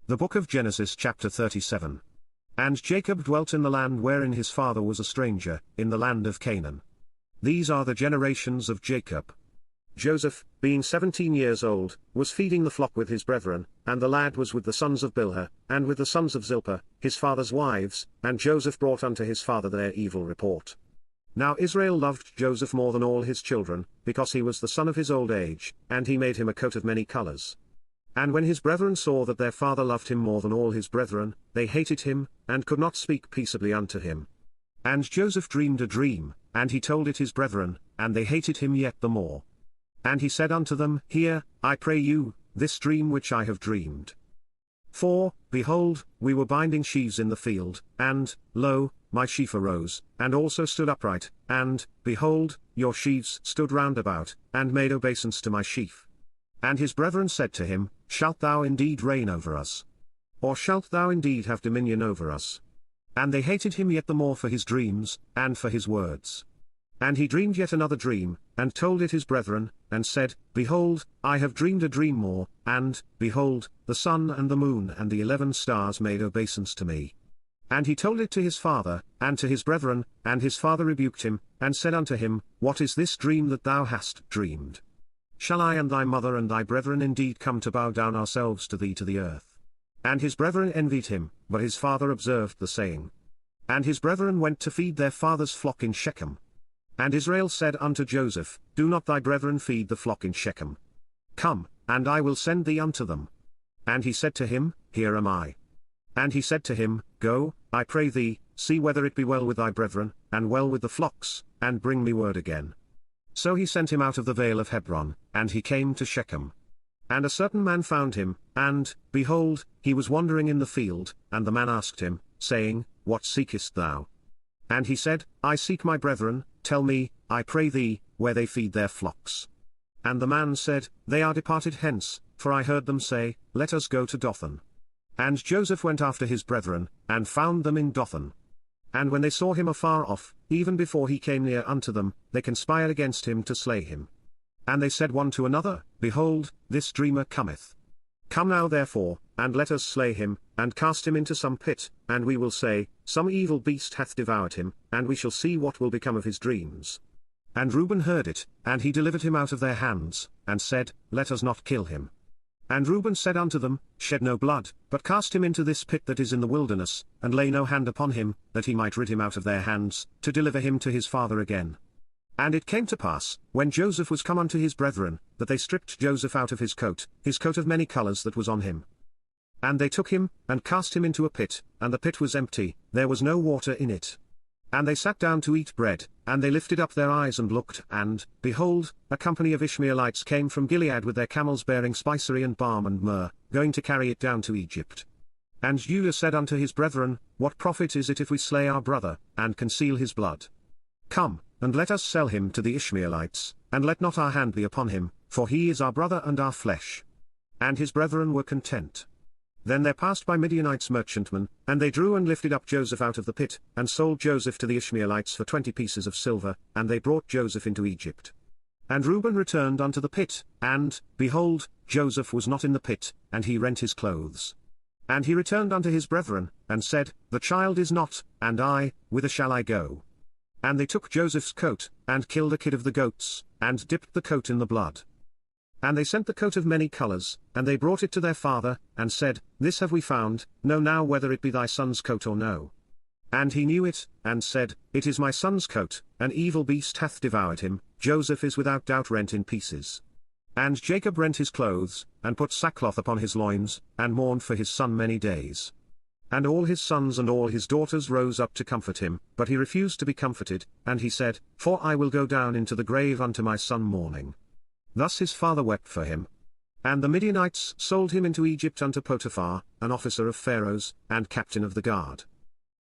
The book of Genesis chapter 37. And Jacob dwelt in the land wherein his father was a stranger, in the land of Canaan. These are the generations of Jacob. Joseph, being 17 years old, was feeding the flock with his brethren, and the lad was with the sons of Bilhah, and with the sons of Zilpah, his father's wives, and Joseph brought unto his father their evil report. Now Israel loved Joseph more than all his children, because he was the son of his old age, and he made him a coat of many colors. And when his brethren saw that their father loved him more than all his brethren, they hated him, and could not speak peaceably unto him. And Joseph dreamed a dream, and he told it his brethren, and they hated him yet the more. And he said unto them, Hear, I pray you, this dream which I have dreamed. For, behold, we were binding sheaves in the field, and, lo, my sheaf arose, and also stood upright, and, behold, your sheaves stood round about, and made obeisance to my sheaf. And his brethren said to him, Shalt thou indeed reign over us? Or shalt thou indeed have dominion over us? And they hated him yet the more for his dreams, and for his words. And he dreamed yet another dream, and told it his brethren, and said, Behold, I have dreamed a dream more, and, behold, the sun and the moon and the 11 stars made obeisance to me. And he told it to his father, and to his brethren, and his father rebuked him, and said unto him, What is this dream that thou hast dreamed? Shall I and thy mother and thy brethren indeed come to bow down ourselves to thee to the earth? And his brethren envied him, but his father observed the saying. And his brethren went to feed their father's flock in Shechem. And Israel said unto Joseph, Do not thy brethren feed the flock in Shechem? Come, and I will send thee unto them. And he said to him, Here am I. And he said to him, Go, I pray thee, see whether it be well with thy brethren, and well with the flocks, and bring me word again. So he sent him out of the vale of Hebron, and he came to Shechem. And a certain man found him, and, behold, he was wandering in the field, and the man asked him, saying, What seekest thou? And he said, I seek my brethren, tell me, I pray thee, where they feed their flocks. And the man said, They are departed hence, for I heard them say, Let us go to Dothan. And Joseph went after his brethren, and found them in Dothan. And when they saw him afar off, even before he came near unto them, they conspired against him to slay him. And they said one to another, Behold, this dreamer cometh. Come now therefore, and let us slay him, and cast him into some pit, and we will say, Some evil beast hath devoured him, and we shall see what will become of his dreams. And Reuben heard it, and he delivered him out of their hands, and said, Let us not kill him. And Reuben said unto them, Shed no blood, but cast him into this pit that is in the wilderness, and lay no hand upon him, that he might rid him out of their hands, to deliver him to his father again. And it came to pass, when Joseph was come unto his brethren, that they stripped Joseph out of his coat of many colors that was on him. And they took him, and cast him into a pit, and the pit was empty, there was no water in it. And they sat down to eat bread, and they lifted up their eyes and looked, and, behold, a company of Ishmaelites came from Gilead with their camels bearing spicery and balm and myrrh, going to carry it down to Egypt. And Judah said unto his brethren, What profit is it if we slay our brother, and conceal his blood? Come, and let us sell him to the Ishmaelites, and let not our hand be upon him, for he is our brother and our flesh. And his brethren were content. Then there passed by Midianites merchantmen, and they drew and lifted up Joseph out of the pit, and sold Joseph to the Ishmaelites for 20 pieces of silver, and they brought Joseph into Egypt. And Reuben returned unto the pit, and, behold, Joseph was not in the pit, and he rent his clothes. And he returned unto his brethren, and said, The child is not, and I, whither shall I go? And they took Joseph's coat, and killed a kid of the goats, and dipped the coat in the blood. And they sent the coat of many colors, and they brought it to their father, and said, This have we found, know now whether it be thy son's coat or no. And he knew it, and said, It is my son's coat, an evil beast hath devoured him, Joseph is without doubt rent in pieces. And Jacob rent his clothes, and put sackcloth upon his loins, and mourned for his son many days. And all his sons and all his daughters rose up to comfort him, but he refused to be comforted, and he said, For I will go down into the grave unto my son mourning. Thus his father wept for him. And the Midianites sold him into Egypt unto Potiphar, an officer of Pharaoh's, and captain of the guard.